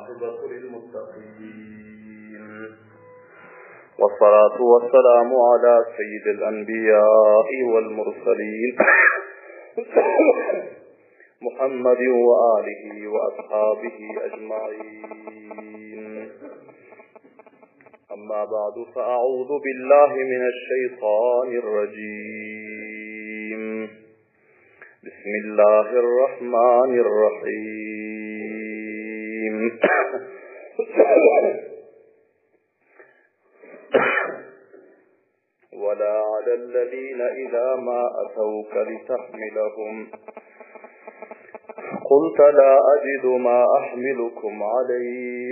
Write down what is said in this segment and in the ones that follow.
والعاقبة للمتقين والصلاة والسلام على سيد الأنبياء والمرسلين محمد وآله وأصحابه أجمعين. أما بعد فأعوذ بالله من الشيطان الرجيم. بسم الله الرحمن الرحيم. ولا على الذين إذا ما أتوك لتحملهم قلت لا أجد ما أحملكم عليه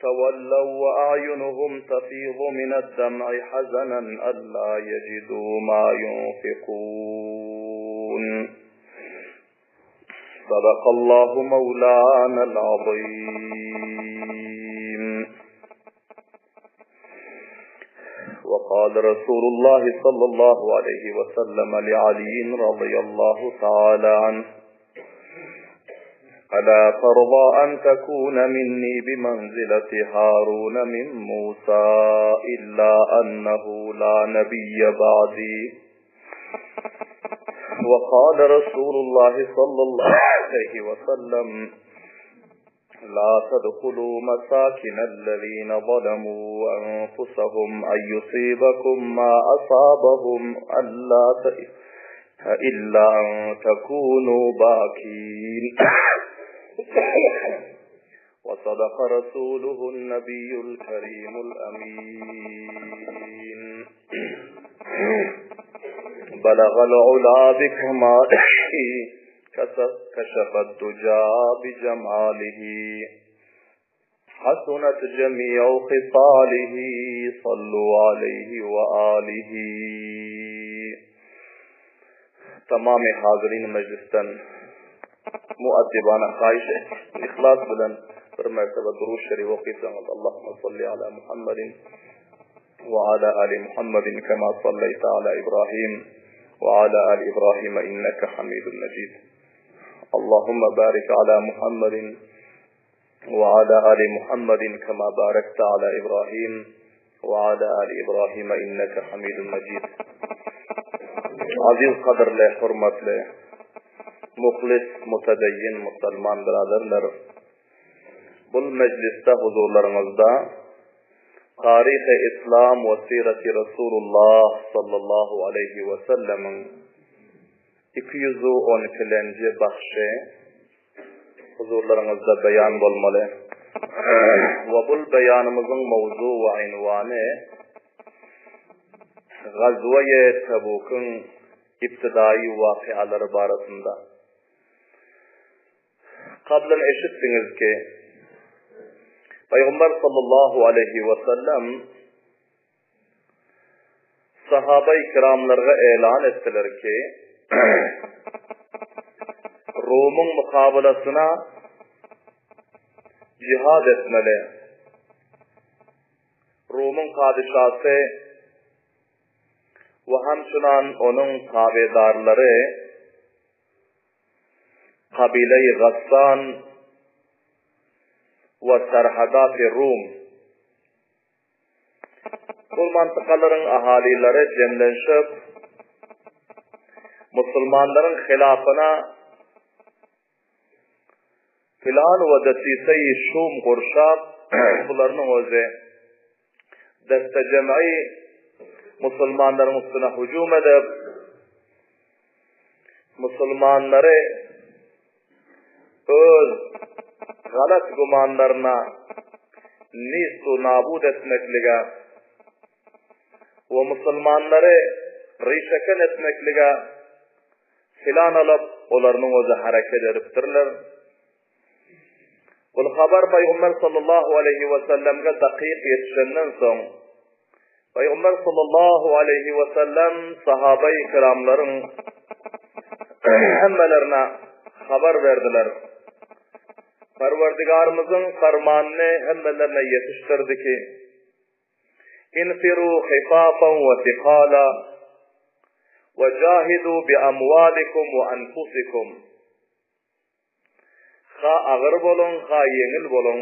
تولوا وأعينهم تفيض من الدمع حزنا ألا يجدوا ما ينفقون. صدق الله مولانا العظيم. وقال رسول الله صلى الله عليه وسلم لعلي رضي الله تعالى عنه: ألا ترضى أن تكون مني بمنزلة هارون من موسى إلا أنه لا نبي بعدي. وقال رسول الله صلى الله عليه وسلم: لا تدخلوا مساكن الذين ظلموا أنفسهم أن يصيبكم ما أصابهم إلا أن تكونوا باكين. وصدق رسوله النبي الكريم الأمين. بلغ العلا بكماله كشف الدجى بجماله حسنت جميع خصاله صلوا عليه وآله. तमाम हाज़रीन मजलिस्तन मुअद्दिबाना ख्वाहिश है इखलास बुलंद पर मर्तबा दुरूद शरीफ व क़िसमत अल्लाहुम्मा सल्लि अला मुहम्मदिन व अला आलि मुहम्मदिन कमा सल्लैता अला इब्राहीम व अला आलि इब्राहीम इन्नका हमीदुम मजीद। अल्लाहुम्मा बारिक अला मुहम्मदिन व अला आलि मुहम्मदिन कमा बारकता अला इब्राहीम व अला आलि इब्राहीम इन्नका हमीदुम मजीद। अज़ीज़ क़दर ले हुर्मत ले मुखलिस मुतदय्यिन मुसलमान बिरादरlar बुल मजलिसda huzurlaringizda tarix islom va sirati rasululloh sallallohu alayhi va sallamning 212 baxshi huzurlaringizda bayon bo'lmoqda va bu bayonimizning mavzu va unvoni G'azva-i Tabuk'ning ibtidai voqealari borasida. Qablan eshitdingizki, Payg'ambar sallallohu alayhi va sallam sahoba ikromlarga e'lon etdilarki, Rumning muqobilasida jihad etmeli. Rumning podshosi ve hamşunan onun tabedarları kabile-i Ghassan ve Serhadat-ı Rum bu mantıkaların ahalileri cemlenşip Müslümanların hilafına filan ve desise-i Şum kurşap bunların özü deste cem'i Müslümanların üstüne hücum edip Müslümanları öz galat gumanlarına nistu nabud etmeklige ve Müslümanları rişeken etmeklige filan alıp onların özü hareket ediptirler. Bu haber Peygamber sallallahu aleyhi ve sellem'e dakik yetişenden son Peygamber sallallahu aleyhi ve sellem sahabe-i kiramların hemmelerine haber verdiler. Parvardigarımızın fermanını hemmelerine yetiştirdi ki انفروا خفافا وثقالا وجاهدوا بأموالكم وأنفسكم. ha ağır bolun, ha yengil bolun,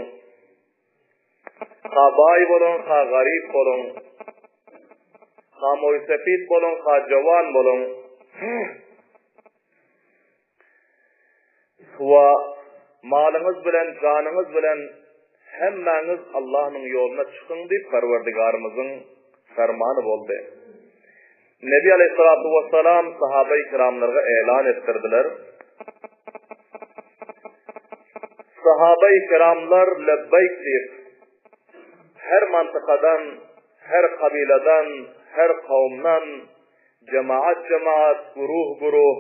ha bay bolun, ha garip bolun, ha moysefit bolun, ha jawan bolun. Wa malınız bilen, canınız bilen hemmeniz Allah'ın yoluna çıkın deyip Parvardigarımızın fermanı boldu. Nebi Aleyhissalatu vesselam sahabe-i kiramlarga elan ettirdiler. Sahabe-i kiramlar lebbeyk deyip her mantıkadan, her kabileden, her kavmdan cemaat, guruh,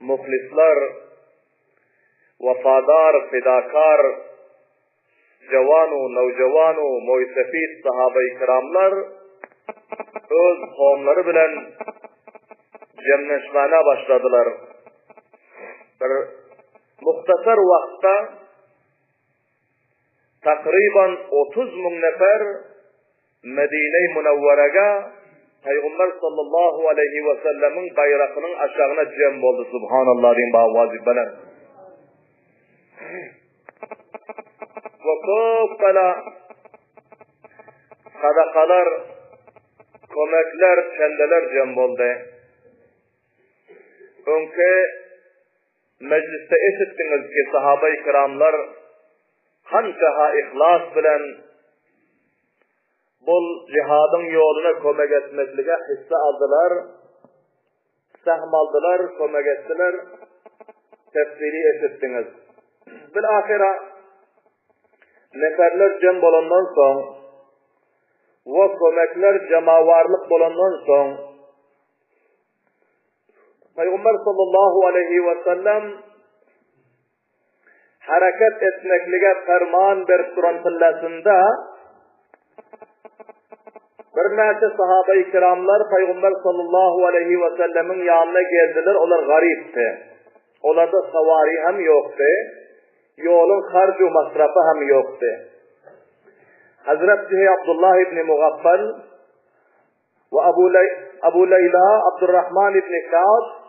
muhlislar, vafadar, fidakar, cevanu, nevcevanu, moysefit sahabe-i kiramlar öz kavmları bilen cemleşmene başladılar. Bir muhtasar vakta takriban 30.000 nefer Medine-i Munavvaraga Peygamber sallallahu aleyhi ve sellemin bayrağının aşağına cem oldu. Subhanallah deyin bağvazı bilen. Ve çok kala sadakalar, kömekler, kendiler cem oldu. Önkü mecliste eşittiniz ki sahabe-i kiramlar kançaha ihlas bilen bul cihadın yoluna kömek etmeklige hisse aldılar, sahm aldılar, kömek ettiler, tefsiri eşittiniz. Bilahira neferler cem bolandan son ve kömekler cemavarlık bolandan son Peygamber sallallahu aleyhi ve sellem hareket etmeklige ferman bir turan pillasında bir neçe sahabe-i kiramlar Peygamber sallallahu aleyhi ve sellemin yanına geldiler. Onlar garipti. Onlarda savari hem yoktu. Yolun harcu masrafı hem yoktu. Hazreti Abdullah ibn Mughaffal ve Abu Leyla Abdurrahman ibn Ka'b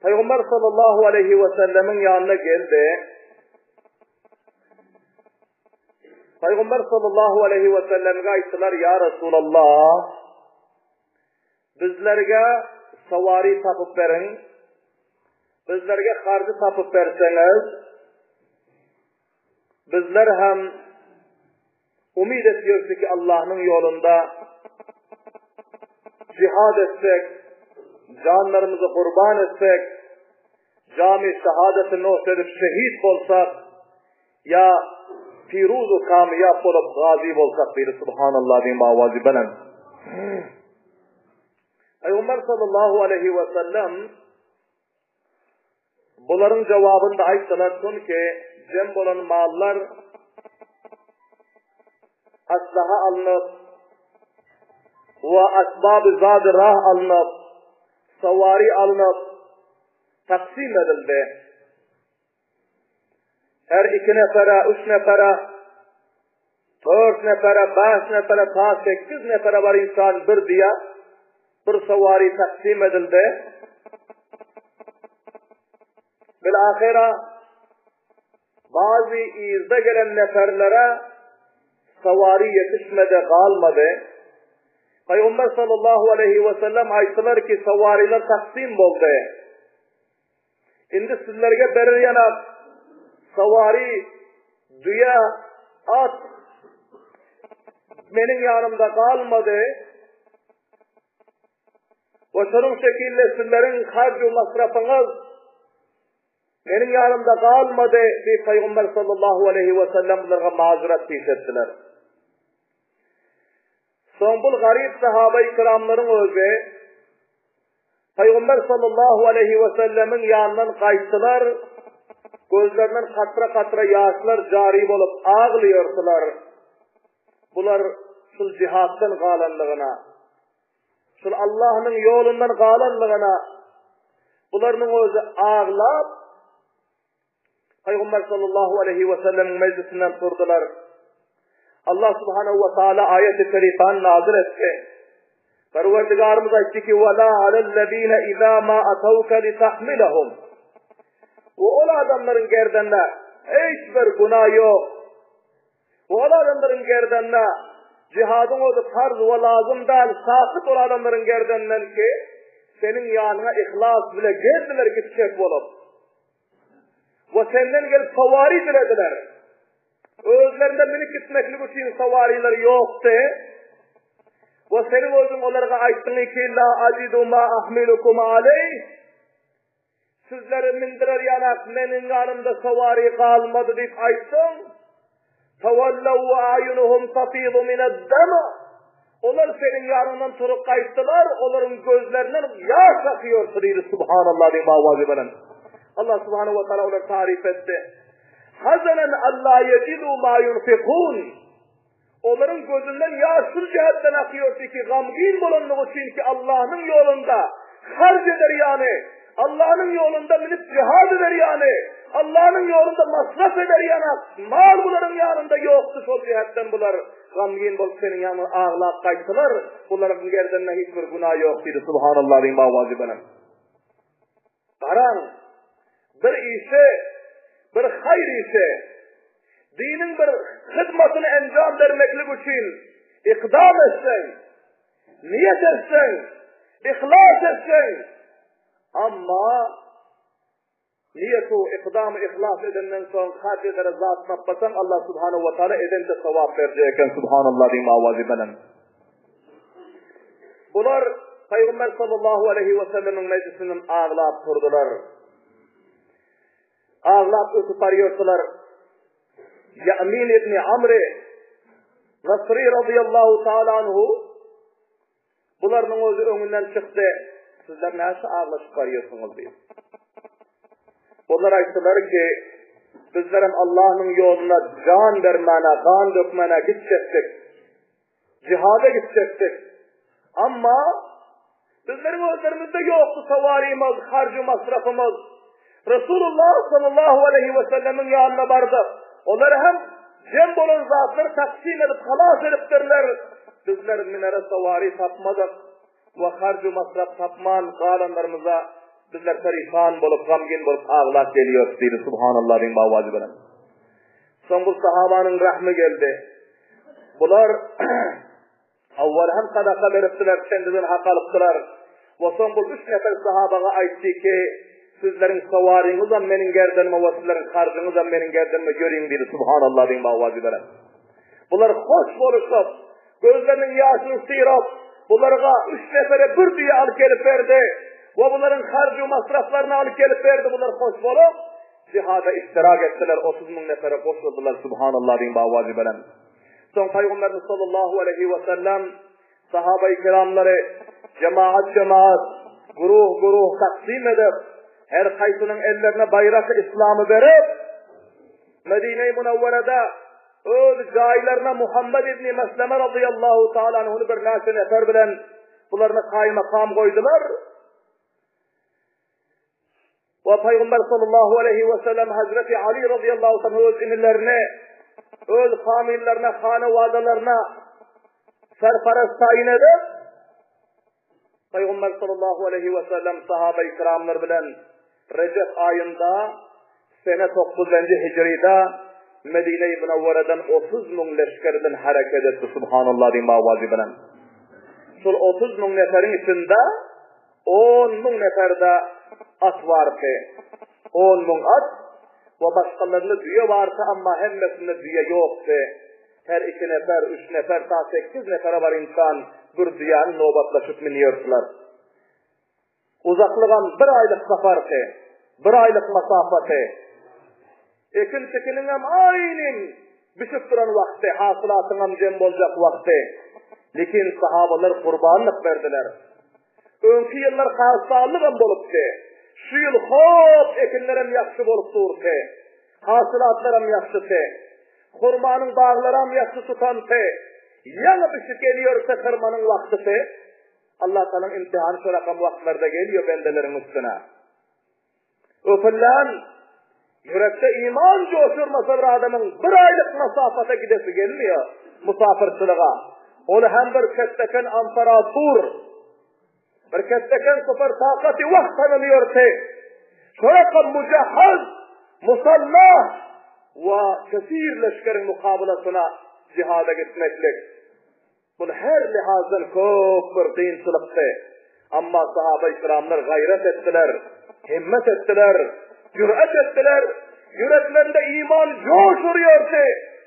Peygamber sallallahu aleyhi ve sellemin yanına geldi. Peygamber sallallahu aleyhi ve sellem'e ayttılar, ya Resulallah, bizlerge savari tapıp verin, bizlerge harcı tapıp verseniz, bizler hem umid ediyoruz ki Allah'ın yolunda cihad etsek, canlarımızı kurban etsek, cami şehadetini ortaya şehit olsak, ya firuzu kamiyap olup gazi olsak biri subhanallah diyeyim avazi belen. Peygamber sallallahu aleyhi ve sellem bunların cevabında ayttılar ki cem olan mallar aslaha alınıp ve asbab-ı zad-ı rah alınıp savari alınıp taksim edildi. Her 2 nefere, 3 nefere, 4 nefere, 5 nefere, ta 8 nefere var insan bir diye bir savari taksim edildi. Bilahira bazı izde gelen neferlere savari yetişmedi, kalmadı. Peygamber sallallahu aleyhi ve sellem ayttılar ki savariler taksim oldu. Şimdi sizlerge berir yanak savari, düya, at benim yanımda kalmadı. Ve şunun şekilde sizlerin harcı masrafınız benim yanımda kalmadı diye Peygamber sallallahu aleyhi ve sellem bunlara mazeret ettiler. Son bu garip sahabe-i kiramların özü Peygamber sallallahu aleyhi ve sellemin yanından kaçtılar. Gözlerinden katra katra yaşlar cari olup ağlıyordular. Bunlar şu cihattan kalanlığına, şu Allah'ın yolundan kalanlığına bunların özü ağlap Peygamber sallallahu aleyhi ve sellem'in meclisinden durdular. Allah subhanahu ve taala ayet-i kerifan nazil etti. Parvardigarımız aytti ki وَلَا عَلَى الَّذ۪ينَ اِذَا مَا أَتَوْكَ لِتَحْمِلَهُمْ O adamların gerdanına hiçbir günah yok. O adamların gerdanına cihadın o farz ve lazım değil, sakıt o adamların gerdanından ki senin yanına ihlas bile geldiler gidecek olup. Ve senden gelip savari dilediler. Özlerinde minik gitmeklik için savariler yoktu. Ve senin özün onlara ayttın ki la acidu ma ahmilukum aleyh. Sizleri mindirer yanak menin yanımda savari kalmadı deyip ayttın. Tavallav ve ayunuhum tafidu mineddema. Onlar senin yanından turup kayıttılar, onların gözlerinden yaş akıyor deyir Subhanallah diye mavazi bana. Allah Subhanahu ve Teala onları tarif etti. Hazanen Allah yecidu ma yunfikun. Onların gözünden yaşlı cihetten akıyor ki gamgin bulunduğu için ki Allah'ın yolunda harc eder yani. Allah'ın yolunda minip cihad eder yani. Allah'ın yolunda masraf eder yani. Mal bunların yanında yoktu sol cihetten bunlar. Gamgin bulup senin yanına ağlap kaytılar. Bunların gerdanına hiçbir günah yok dedi. Subhanallah diyeyim avazi bana. Karan, bir işe, bir hayır işe, dinin bir hizmetini encam vermeklik için ikdam etsen, niyet etsen, ihlas etsen, ama niyetu, ikdamı, ihlas edenden sonra harc edere zat yapmasan Allah Subhanahu ve Teala edende sevap verecekken Subhanallah diyeyim avazi bana. Bunlar Peygamber sallallahu aleyhi ve sellem'in meclisinin ağlap kurdular. Ağlap ötüp arıyordular. Ya'min ibn Amr Nasri radıyallahu ta'ala anhu bunların özü önünden çıktı. Sizler nasıl ağlaşıp arıyorsunuz diye. Bunlar ayttılar ki bizlerin Allah'ın yoluna can vermene, kan dökmene gidecektik. Cihada gidecektik. Ama bizlerin özlerimizde yoktu savarimiz, harcı masrafımız. Resulullah sallallahu aleyhi ve sellem'in yanına vardı. Onları hem cem olan zatları taksim edip halas ediptirler. Bizler minare savari tapmadık. Ve harcı masraf tapman kalanlarımıza bizler perişan bulup, gamgin bulup ağlak geliyor dedi Subhanallah bin Bavvazi bana. Son bu sahabanın rahmi geldi. Bunlar avval hem sadaka veriptiler, kendilerini hak alıptılar. Ve son bu 3 nefer sahabana aytti ki sizlerin savarınızdan benim gerdanıma ve sizlerin harcınızdan benim gerdanıma göreyim dedi Subhanallah bin Bavvazi bana. Bunlar hoş buluşup, gözlerinin yaşını sıyırıp, bunlara 3 nefere bir diye alıp gelip verdi. Ve bunların harcı masraflarını alıp gelip verdi. Bunlar hoş bulup cihada iştirak ettiler. 30.000 nefere koşuldular. Subhanallah bin Bavvazi bana. Son Peygamberimiz sallallahu aleyhi ve sellem sahabe-i kiramları cemaat, guruh taksim edip her kaysının ellerine bayrak İslam'ı verip Medine-i Münevvere'de öz cahillerine Muhammed ibn Mesleme radıyallahu ta'ala anh'unu bir naşe nefer bilen bunlarına kaymakam koydular. Ve Peygamber sallallahu aleyhi ve sellem Hazreti Ali radıyallahu ta'ala öz emirlerine, öz famillerine, hanevadalarına serperest tayin edip Peygamber sallallahu aleyhi ve sellem sahabe-i kiramlar bilen Recep ayında sene 9. Hicri'de Medine-i Münevvere'den 30.000 leşkerden hareket etti Subhanallah diyeyim avazi bilen. Şu 30.000 neferin içinde 10.000 neferde at vardı. 10.000 at ve başkalarında düğe vardı ama hemmesinde düğe yoktu. Her 2 nefer, 3 nefer, ta 8 nefere var insan bir düğenin nobatlaşıp biniyordular. Uzaklıgan 1 aylık safardı. 1 aylık masafati. Ekin çekinin hem aynen düşüp duran vakti, hasılatın hem cem olacak vakti. Lekin sahabalar kurbanlık verdiler. Önkü yıllar hastalık hem boluptu. Şu yıl hop ekinler hem yakşı bolup durdu. Hasılatlar hem yakşıtı. Kurmanın bağları hem yakşı tutandı. Yanı bir şey geliyorsa kırmanın vaktisi. Allah Teala'nın imtihanı şu rakam vakitlerde geliyor bendelerin üstüne. Öpülen yürekte iman coşurmasa bir adamın 1 aylık masafata gidesi gelmiyor musafirçılığa. Onu hem bir ketteken amparatur, bir ketteken süper takati vakt tanınıyor ki şuraka mücehhaz, musallah ve kesir leşkerin mukabelasına cihada gitmeklik. Bu her lihazdan çok bir kıyınçılıktı. Ama sahabe-i kiramlar gayret ettiler, himmet ettiler, cüret ettiler. Yüreklerinde iman coşuruyordu.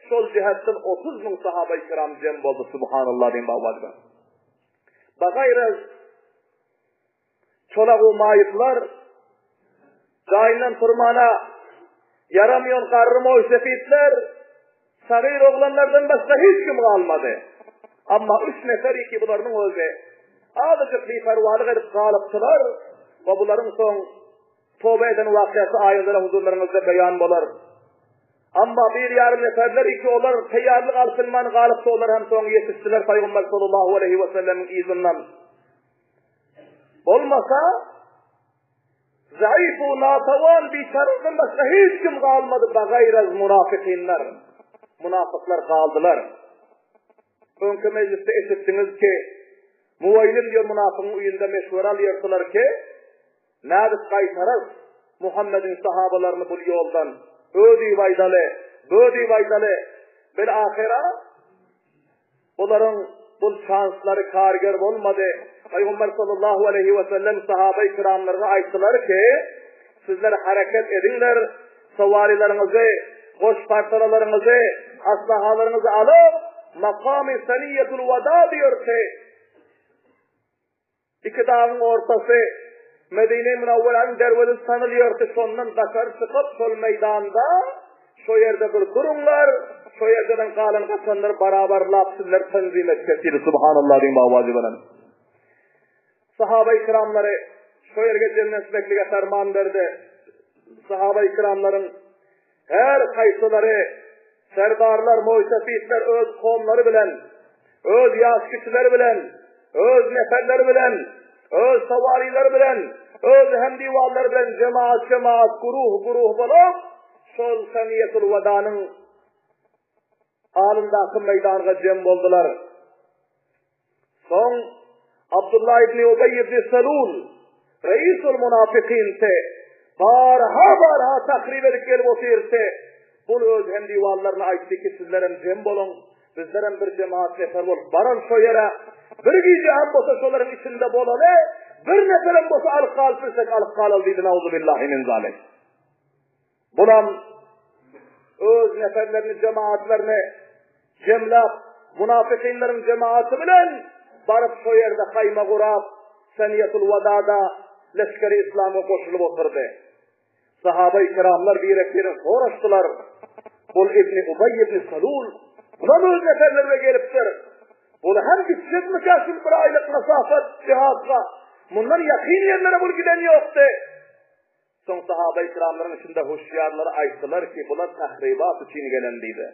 Sol cihetten 30 bin sahabe-i kiram cem oldu. Subhanallah diyeyim babacığım. Bakayırız. Çolak o mayıplar dayından turmana yaramıyor karrım o sefitler. Sagir oğlanlardan başka hiç kim kalmadı. Ama 3 nefer iki bunların özü. Azıcık bir fervalık edip kalıptılar. Ve bunların son tövbe eden vakıası ayetleri huzurlarınızda beyan bolar. Ama bir yarım neferler iki olar teyyarlık alsınman galıpta olar hem son yetiştiler Peygamber sallallahu aleyhi ve sellem'in izinden. Olmasa zayıf-u natavan bir şarırdan başka hiç kim kalmadı. Bagayraz münafıkînler. Münafıklar kaldılar. Önkü mecliste eşittiniz ki Muvaylim diyor münafığın uyunda meşhur alıyordular ki Nâbit kaytarız Muhammed'in sahabalarını bu yoldan. Ödü vaydalı. Bil ahira bunların bu şansları kargır olmadı. Peygamber sallallahu aleyhi ve sellem sahabe-i kiramlarına ayttılar ki sizler hareket edinler, savarilerinizi, koş parçalarınızı, aslahalarınızı alıp makam-ı seniyyetul veda diyor ki iki dağın ortası Medine-i Münavvere'nin derveli sanılıyor ki sondan dışarı çıkıp sol meydanda şu yerde bir durumlar, şu yerden kalan kaçanlar beraber lapsınlar tenzim etkisiyle subhanallah diyeyim avazı Sahabe-i kiramları şu yerge cennet bekliğe ferman verdi. Sahabe-i kiramların her kayıtları, serdarlar, muhtefitler öz kovumları bilen, öz yaş kişiler bilen, öz neferler bilen, öz savariler bilen, öz hemdivallar bilen cemaat, guruh bulup, sol seniyetul vedanın alındaki meydanına cem oldular. Son Abdullah ibn Ubey ibn Salul, reisul münafıkîn'te, barha takrib edip gelip oturdu. Bunu öz hemdivallarına aytti ki sizlerin cem olun, bizlerin bir cemaat nefer olup, baran şu yere, bir gece hem bosa şoların içinde bolalı, bir neferin bosa alıp bilsek alıp kalaldıydı, nauzubillahi min zalik. Bulan, öz neferlerini, cemaatlerini cemlap, münafıkînlerin cemaati bilen, barıp şu yerde kayma kurap, seniyetul vadada, leşkeri İslam'a koşulup oturdu. Sahabe-i kiramlar bir eklerini soruştular. Bul İbni Ubey ibn Salul, buna mı öz neferlerine geliptir? Bunu hem gidecek mi kaşın bir aylık mesafet cihazla? Bundan yakın yerlere bul giden yoktu. Son sahabe-i kiramların içinde hoşyarları ayttılar ki bunlar tahribat için gelendiydi.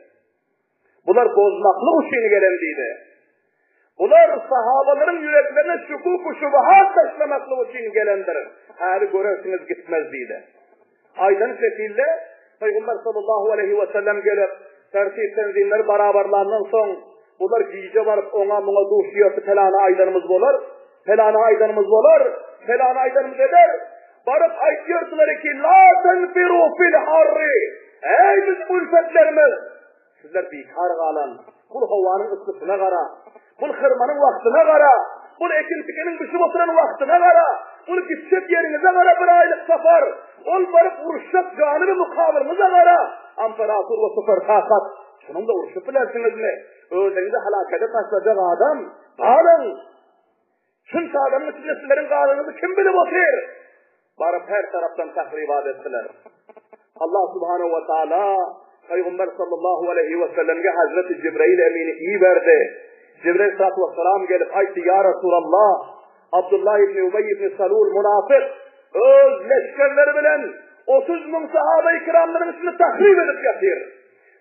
Bunlar bozmaklık için gelendiydi. Bunlar sahabaların yüreklerine şukuk-u şubahat taşlamaklık için gelendir. Hali görersiniz gitmezdiydi. Aydan şekilde Peygamber sallallahu aleyhi ve sellem gelip tertip tenzimler beraberlerinden son bunlar giyce varıp ona duşuyor felana aydanımız bolar, felana aydanımız eder. Barıp aytıyordular ki la tenfiru fil harri, ey biz ülfetlerimiz, sizler bikar kalan, bu havanın ıslısına kara, bu hırmanın vaktine kara, bu ekin tikenin düşüp oturan vaktine kara, bu gidecek yerinize kara bir aylık safar, ol barıp vuruşacak canı ve mukavırınıza kara, amparatur ve sıfır takat, şunun da vuruşup bilersiniz mi? Öğlenize halakete taşlayacak adam, bağlan, çünkü adamın içinde sizlerin kanınızı kim bilip otur? Barıp her taraftan tahribat ettiler. Allah subhanehu ve teala Peygamber sallallahu aleyhi ve sellem'e Hazreti Cibril emini iyi verdi. Cibril sallallahu aleyhi ve sellem gelip aytti ya Resulallah, Abdullah ibn Ubey ibn Salul münafık öz leşkerleri bilen 30 bin sahabe-i kiramların içinde tahrip edip yatır.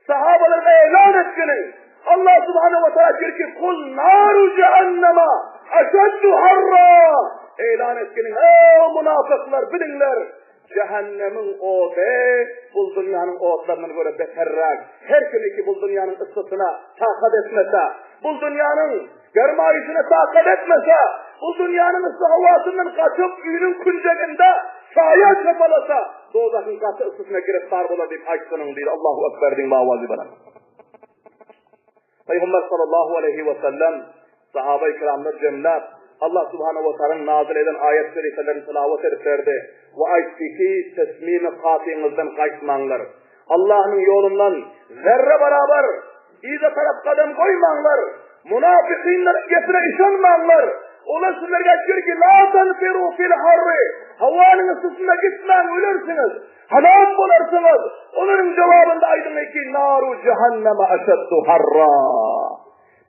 Sahabalarına elan etkinin. Allah subhanehu ve teala diyor ki kul naru cehennema eşeddu harra. Elan etkinin ey münafıklar bilinler. Cehennemin otu, bu dünyanın otlarına göre beterrak, her kim ki bu dünyanın ıssısına takat etmese, bu dünyanın germayisine takat etmese, bu dünyanın ısı havasından kaçıp üyünün kuncakında şayet çapalasa dozakın katı ısısına giriftar bolar deyip açsının deyir. Allahu Ekber deyin mavazi bana. Peygamber sallallahu aleyhi ve sellem sahabe-i kiramlar cemler Allah subhanahu ve teala'nın nazil eden ayet şerifelerini tilavet edip verdi. Ve ayetdeki tesmimi katinizden kaçmanlar. Allah'ın yolundan zerre beraber iyice taraf kadem koymanlar. Münafıkînler getire işanmanlar. Ola sizlerge diyor ki la tanfiru fil harri. Havanın ısısında gitmeyin ölürsünüz. Halak bularsınız. Onların cevabında aydın ki naru cehenneme eşeddu harra.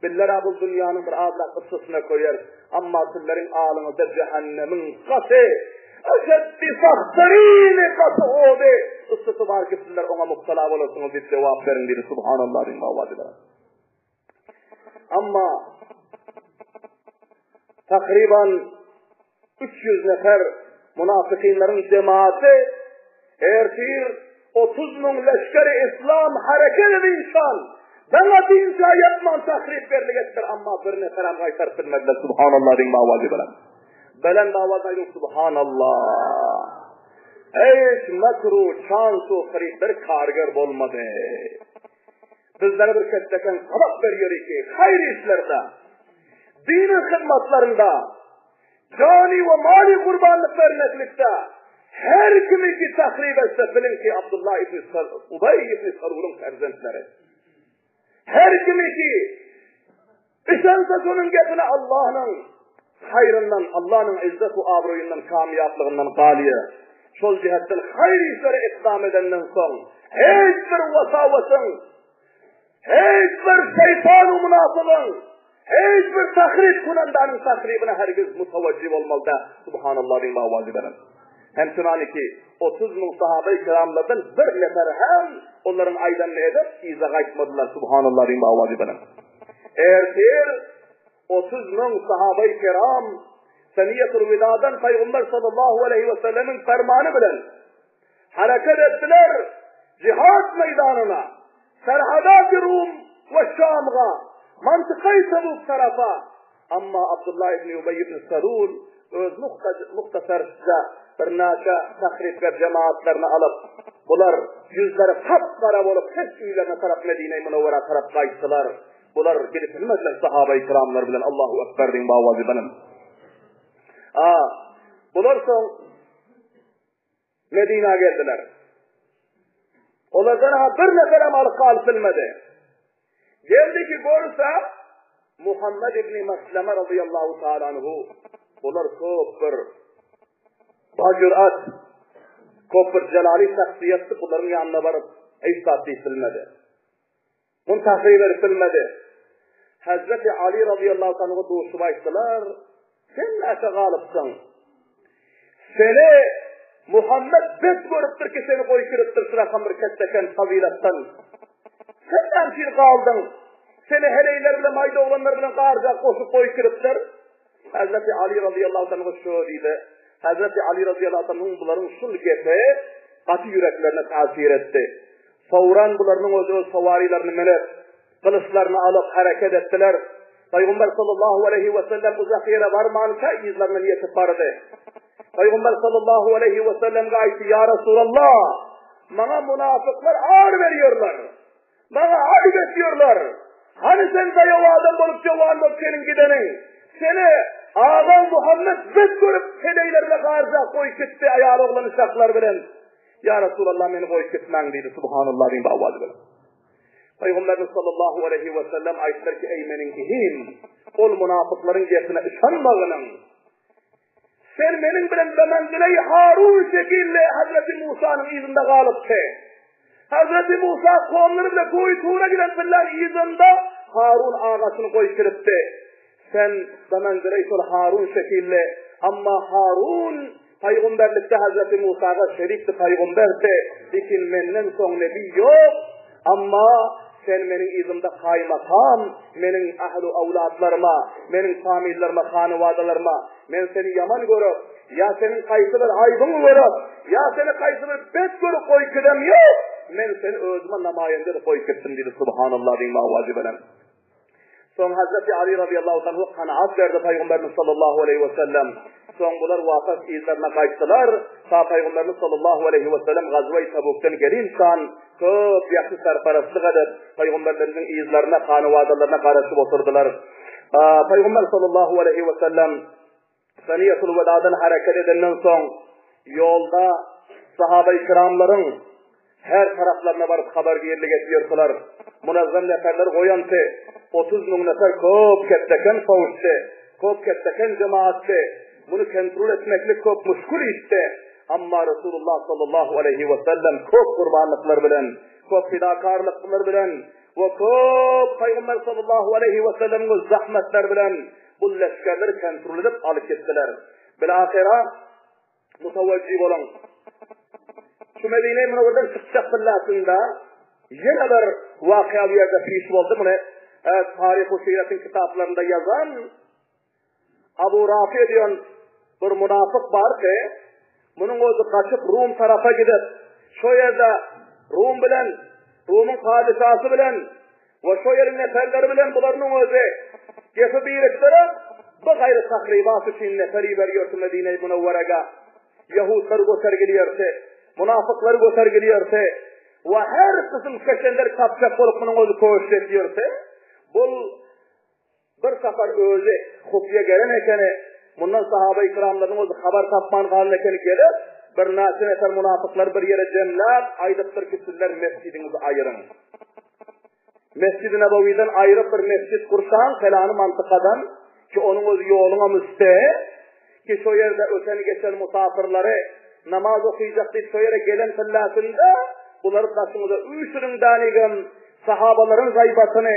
Billere bu dünyanın bir azrak ısısına koyar. Ama sizlerin ağlınızda cehennemin katı. Eşeddi sahtarini katı o de. Isısı var ki sizler ona muhtala olasınız diye cevap verin dedi. Subhanallah din mavadiler. Ama takriben 300 nefer münafıkînlerin cemaati ertir 30 bin leşkeri İslam hareket insan bana dinsa yapman tahrip verilecektir ama bir neferem gaytar bilmediler subhanallah din mavazi belen mavazi subhanallah hiç makru şansu bir kargır olmadı bizlere bir ketteken sabah veriyor ki hayır işlerde dinin hizmetlerinde cani ve mali kurbanlık vermeklikte her kimi ki tahrip etse bilin ki Abdullah İbni Ubay İbni Salul'un ferzentleri. Her kimi ki işense sonun getine Allah'ın hayrından, Allah'ın izzet-u abruyundan, kamiyaplığından galiye. Şol cihetten hayır işleri ikdam edenden son hiçbir vasavasın, hiçbir şeytan-ı münafılın, hiçbir tahrip kunandanın tahribine herkes mutavaccih olmalı da subhanallah bin mavazi veren. Hem şunani ki 30 bin sahabe-i kiramlardan bir nefer hem onların aydanını edip izağa etmediler subhanallah bin mavazi veren. Eğer 30 bin sahabe-i kiram Seniyet-ül Vida'dan Peygamber sallallahu aleyhi ve sellemin fermanı bilen hareket ettiler cihat meydanına Serhadat-ı Rum ve Şam'a mantıkayı Tebuk tarafa ama Abdullah İbni Ubay İbni Salul öz muhtasar size bir naşa tahripler cemaatlerini alıp bunlar yüzleri kapkara olup hiç üylerine taraf Medine-i Münevvera taraf kayıttılar. Bunlar gelip bilmezler sahabe-i kiramlar bilen Allahu Ekber din bavazi benim. Bunlar son Medine'ye geldiler. Onlardan bir nefere malı kalsılmadı. Geldi ki görürse Muhammed İbni Mesleme radıyallahu ta'ala anhu bunlar çok bir bacırat, çok bir celali şahsiyeti bunların yanına varıp ihsat edilmedi. Bunu tahrip edilmedi. Hazreti Ali radıyallahu ta'ala anhu doğuşu baştılar. Sen nâşe galipsin. Seni Muhammed bet görüptür ki seni koy kırıptır sıra bir ketteken kabilattan. Sen temsil kaldın. Seni heleylerle mayda olanlarla karca koşup koy kırıptır. Hazreti Ali radıyallahu anh şu dedi. Hazreti Ali radıyallahu anh bunların sul gepe katı yüreklerine tasir etti. Savran bunların o savarilerini menep kılıçlarını alıp hareket ettiler. Peygamber sallallahu aleyhi ve sellem uzak yere varmanca izlerine niyeti vardı. Peygamber sallallahu aleyhi ve sellem gayeti ya Resulallah bana münafıklar ağır veriyorlar. Bana ayıp ediyorlar. Hani sen de yavadan olup cevan olup senin gidenin. Seni ağam Muhammed bet görüp hedeylerle karşı koy gitti ayağlı oğlan uşaklar bilen. Ya Resulallah beni koy gitmen dedi. Subhanallah bin bağvadı bilen. Peygamberimiz sallallahu aleyhi ve sellem ayetler ki eymenin kihim. Ol münafıkların getine ışanmağının. Sen benim bilen bemendile-i Harun şekille Hazreti Musa'nın izinde kalıptı. Hazreti Musa kavmleri bile koyu tuğra giden filan izinde Harun ağasını koy kırıptı. Sen bemendile-i Harun şekille ama Harun peygamberlikte Hazreti Musa'ya şerikti peygamberdi. Lakin menden son nebi yok. Ama sen benim izimde kaymakam, benim ahlu avladlarıma, benim famillerime, hanıvadalarıma, ben seni yaman görüp, ya senin kayısıdır aydın görüp, ya seni kayısıdır bet görüp koy kıdem yok, ben seni özüme namayende de koy kıtsın dedi. Subhanallah bin mavazi belen. Son Hazreti Ali radıyallahu anh kanaat verdi Peygamberimiz sallallahu aleyhi ve sellem. Son bular vafat izlerine kaçtılar. Ta Peygamberimiz sallallahu aleyhi ve sellem Gazve-i Tabuk'tan gelinsan çok yaxşı sarparastlık edip Peygamberlerimizin izlerine, kanuvadalarına karışıp oturdular. Peygamber sallallahu aleyhi ve sellem Saniyetul Veda'dan hareket edenden son yolda sahabe-i kiramların her taraflarına varıp haber yerine getiriyorlar. Munazzam neferler koyantı, 30 bin nefer köp ketteken savuştu, köp ketteken cemaatte, bunu kontrol etmekle köp muşkul itti. Amma Resulullah sallallahu aleyhi ve sellem köp kurbanlıklar bilen, köp fidakarlıklar bilen, ve köp Peygamber sallallahu aleyhi ve sellem'in zahmetler bilen, bu leşkerleri kontrol edip alıp gittiler. Bilahira mutavacib olan, şu Medine-i Münevver'den çıkacak billasında yine bir vakıa bir yerde fiş oldu. Bunu Tarih-i Siret'in kitaplarında yazan Abu Rafi diyor bir münafık var ki bunun özü kaçıp Rum tarafa gidip şu yerde Rum'un padişahı bilen ve şu yerin neferleri bilen bunların özü yapı biriktirip bu gayrı takribat için neferi veriyordu Medine-i Münevver'e. Yahudları göstergiliyordu. Münafıkları göstergiliyordu. Ve her kısım köşenler kapacak olup bunun özü koğuşletliyordu. Bu bir sefer özü hufya gelen ekeni, bundan sahabe-i kiramların özü haber tapman kalın ekeni gelip, bir nasin eter münafıklar bir yere cemler, aydıktır ki sizler mescidinizi ayırın. Mescid-i Nebevi'den ayrıp bir mescid kursan, felanı mantıkadan, ki onun özü yoluna müstehir, ki şu yerde öteni geçen musafirleri namaz okuyacak deyip şu yere gelen fillasında, bunları karşımıza üçünün danigim, sahabaların gaybatını,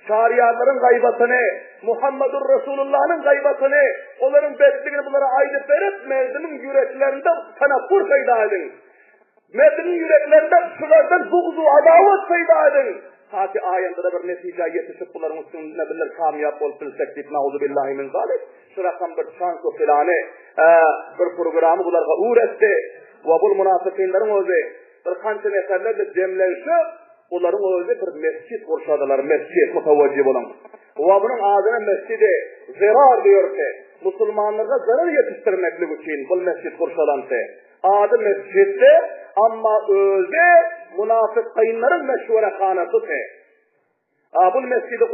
şariyaların gaybatını, Muhammedur Resulullah'ın gaybatını, onların bedliğini bunlara aydıp verip, Medin'in yüreklerinde tenaffur peyda edin. Medin'in yüreklerinde şulardan buğzu, adavet peyda edin. Ta ki ayında da bir netice yetişip bunların üstünde bilir kamyap olup bilsek deyip nauzubillahi min zalik. Şu rakam bir şans o filanı, bir programı bunlara uğretti. Ve bu münafıkînlerin özü bir kança neferlerle cemlenşip, onların özü bir mescid kurşadılar, mescid mutavacib olan. Ve bunun adına mescidi zirar diyor ki, Müslümanlara zarar yetiştirmeklik için bu mescid kurşalandı. Adı mesciddi ama özü münafıkînlerin meşhurehanesi ki. Bu mescidi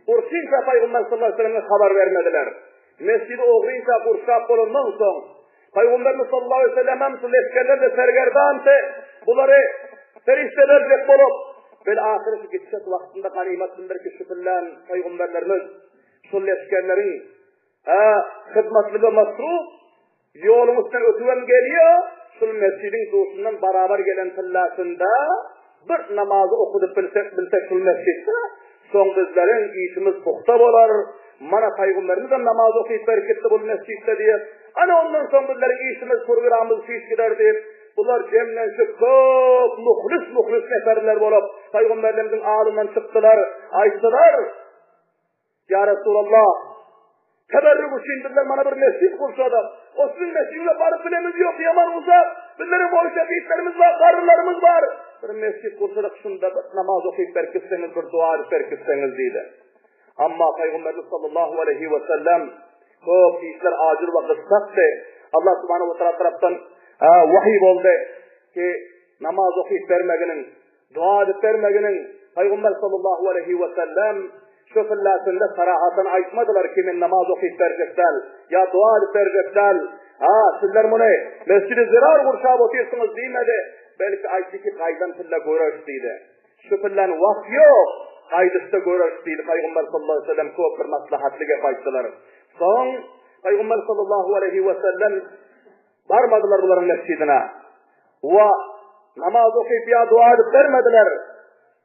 kurşinca Peygamber sallallahu aleyhi ve sellem'e haber vermediler. Mescidi oğruyunca kurşap olundan son, Peygamberimiz sallallahu aleyhi ve sellem hem leşkerlerle sergerdandı, bunları feriştelercek bulup, vel ahireti geçecek vaktinde ganimettindir ki şüphelen Peygamberlerimiz şu leşkerlerin hizmetliği masruf, yolumuzdan ötüven geliyor, şu mescidin doğusundan beraber gelen fillasında bir namazı okudup bilsek şu mescidde, son bizlerin işimiz puhta olar, mana Peygamberimizden namaz okuyup bereketli bu mescidde diye, ana ondan son bizlerin işimiz programımız fiş gider diye, bunlar cemlenşip çok muhlis neferler olup, Peygamberimizin ağzından çıktılar, aytılar, ya Resulallah, teberrük üçindirler bana bir mescid kursadı. O sizin mescidine barıp bilemiz yok, yaman uzak, bizlerin boy şefitlerimiz var, karılarımız var. Bir mescid kursadık şunda namaz okuyup berkitseniz, bir dua edip berkitseniz deydi. Ama Peygamberimiz sallallahu aleyhi ve sellem çok işler acil ve kıssattı. Allah subhanahu ve teala taraftan vahiy oldu ki namaz okuyup vermeginin, dua edip vermeginin Peygamber sallallahu aleyhi ve sellem şu fillasında sarahatını aytmadılar kimin namaz okuyup verecekler, ya dua edip verecekler. Sizler bunu mescid-i zirar kurşab otuyorsunuz demedi. Belki aytı ki kaydan filla görüştüydü. Şu fillan vakt yok. Kaydısta görüştüydü. Peygamber sallallahu aleyhi ve sellem çok bir maslahatlı yapaydılar. Son Peygamber sallallahu aleyhi ve sellem varmadılar bunların mescidine. Ve namaz okuyup ya dua edip vermediler.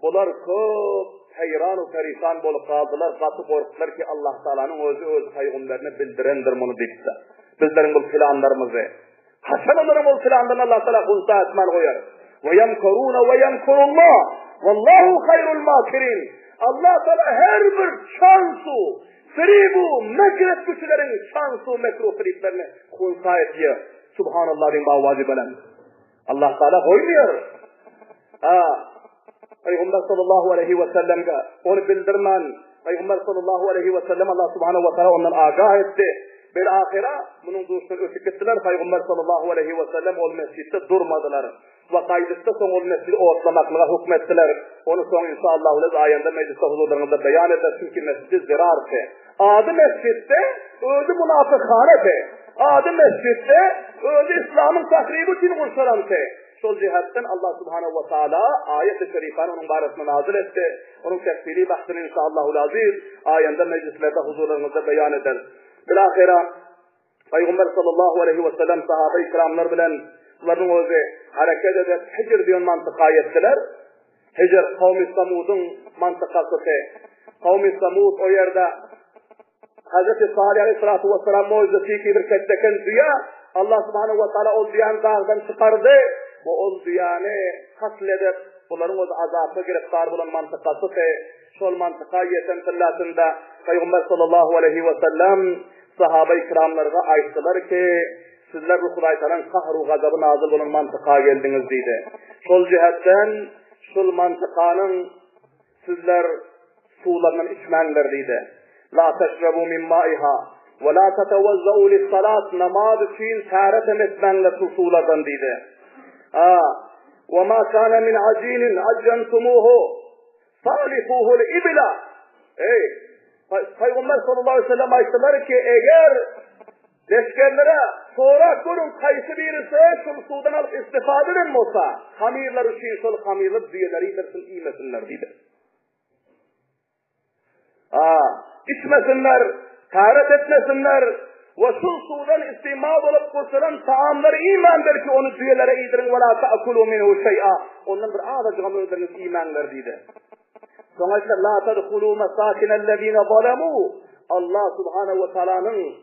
Bunlar çok hayran-ı perişan bolup kaldılar. Katı korktular ki Allah Teala'nın özü peygamberine bildirendir bunu deyipse. Bizlerin bu filanlarımızı. Haşan onların bu filanlarını Allah Teala kulsa etmen koyar. Ve yemkuruna ve yemkurullah. Vallahu hayrul makirin. Allah Teala her bir şansu, fribu, mekret güçlerin şansu, mekru friblerini kulsa ediyor. Subhanallah din bağvacı belen. Allah Teala koymuyor. Peygamber sallallahu aleyhi ve sellem'e onu bildirmen, Peygamber sallallahu aleyhi ve sellem Allah subhanahu ve teala ondan agah etti. Bir ahira bunun duruşunu ötüp gittiler. Peygamber sallallahu aleyhi ve sellem ol mescitte durmadılar. Ve kaydısta son ol mescidi otlamaklığa hükmettiler. Onu son inşallah ayında mecliste huzurlarında beyan eder. Çünkü mescidi zirardı. Adı mescitte öldü münafıkhanete. Adı mescitte öldü İslam'ın tahribi için kursarandı. Sol cihetten Allah subhanahu ve teala ayet-i şerifani onun barisine nazil etti. Onun tefsiri bahtını inşallahul aziz ayında meclislerde huzurlarımızda beyan eder. Bilahira Peygamber sallallahu aleyhi ve sellem sahabe-i kiramlar bilen onların özü hareket edip Hicr diyen mantıkaya ettiler. Hicr kavmi Samud'un mantıkası. Kavmi Samud o yerde Hazreti Salih aleyhissalatu vesselam mucizesi ki bir ketteken dünya Allah subhanahu ve teala o düyanı dağdan çıkardı. Bu o düyanı katledip bunların o azabı giriftar bulan mantıkası sol mantıka yeten tıllatında Peygamber sallallahu aleyhi ve sellem sahabe-i kiramlarına ayttılar ki sizler Ruhulaytan'ın kahru gazabı nazil bulan mantıka geldiniz deydi. Sol cihetten sol mantıkanın sizler sularından içmenler deydi. La teşrebu min maiha ve la tetevezzau lissalat namaz için târeten etmenler sulardan deydi. وَمَا كَانَ مِنْ عَجِينٍ عَجَّنْتُمُوهُ صَالِفُوهُ الْإِبْلَ Peygamber sallallahu aleyhi ve sellem ayettiler ki eğer leşkerlere sonra kurun kayısı birisi şu sudan alıp istifade edin olsa hamirler için sol hamirler düyeleri yedirsin imesinler dedi. İçmesinler, taharet etmesinler ve şu sudan istimal olup kurtulan taamları imandır ki onu düğelere yedirin ve la ta'kulu minhu şey'a. Ondan bir ağacığa öldürünüz imanlar dedi. Sonra işte la tadkhulu masakinellezine zalemu. Allah subhanahu ve teala'nın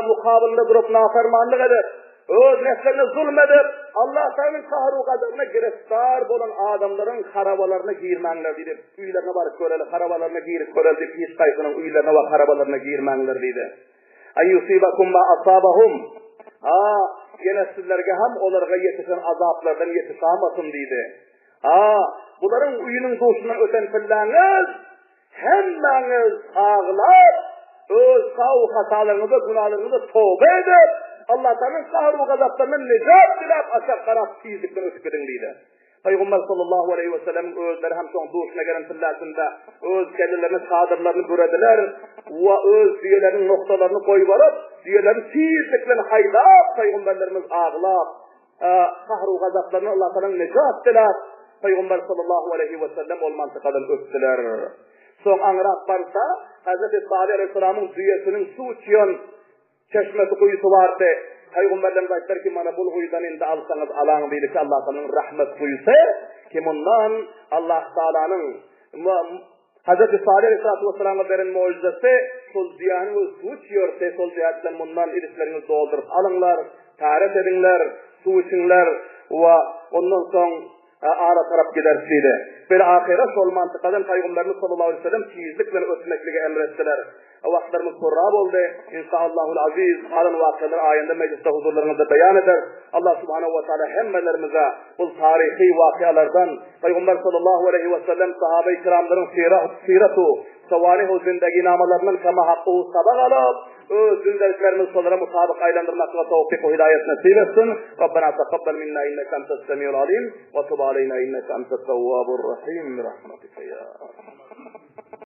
mukabilinde durup nafermanlık edip öz nefslerine zulmedip Allah Teala'nın kahru gazabına giriftar olan adamların harabalarına girmenler dedi. Üylerine varıp göreli harabalarına girip göreli pis kayısının üylerine ve harabalarına girmenler dedi. En yusibakum ma asabahum. Yine sizlerge hem onlara yetişen azaplardan yetişamasın dedi. Bunların uyunun doğuşundan öten filleniz hemmeniz ağlar öz kavu hatalarınızı günahlarınızı tövbe edip Allah Teala'nın kahru gazaplarından necat dilap açak taraf çizdikten ötükürün deydi. Peygamber sallallahu aleyhi ve sellem özleri hem son doğuşuna gelen fillatında öz kendilerinin sadırlarını görediler ve öz diyelerin noktalarını koyuvarıp diyelerin çizdikten haylap Peygamberlerimiz ağlap kahru gazaplarını Allah Teala'nın necat dilap Peygamber sallallahu aleyhi ve sellem ol mantıkadan öptüler. Son anırak varsa Hazreti Salih aleyhisselamın dünyasının su uçuyan çeşmesi kuyusu vardı. Peygamberlerimiz ayetler ki bana bu kuyudan indi alsanız alan deydi ki Allah Teala'nın rahmet kuyusu ki bundan Allah Teala'nın Hazreti Salih aleyhissalatu vesselam'a veren mucizesi sol ziyanı su uçuyorsa sol ziyaretten bundan irislerini doldurup alınlar, taharet edinler, su içinler ve ondan sonra ara taraf gidersiydi. Bir ahire sol mantıkadan Peygamberimiz sallallahu aleyhi ve sellem çizlikle ötmekliğe emrettiler. Vaktlerimiz kurrab oldu. İnşallahul aziz. Alın vaktiler ayında mecliste huzurlarınızda beyan eder. Allah subhanahu ve teala hemmelerimize bu tarihi vakialardan Peygamber sallallahu aleyhi ve sellem sahabe-i kiramların siratu savanihu zindagi namalarından kama hakkı sabak alıp zindeliklerimiz sonlara mutabık aylandırmak ve tevfik ve hidayet nasip etsin. Rabbena tekabbel minna inneke entes semiyul alim ve tub aleyna inneke entes tevvabur rahim. Rahmetike ya.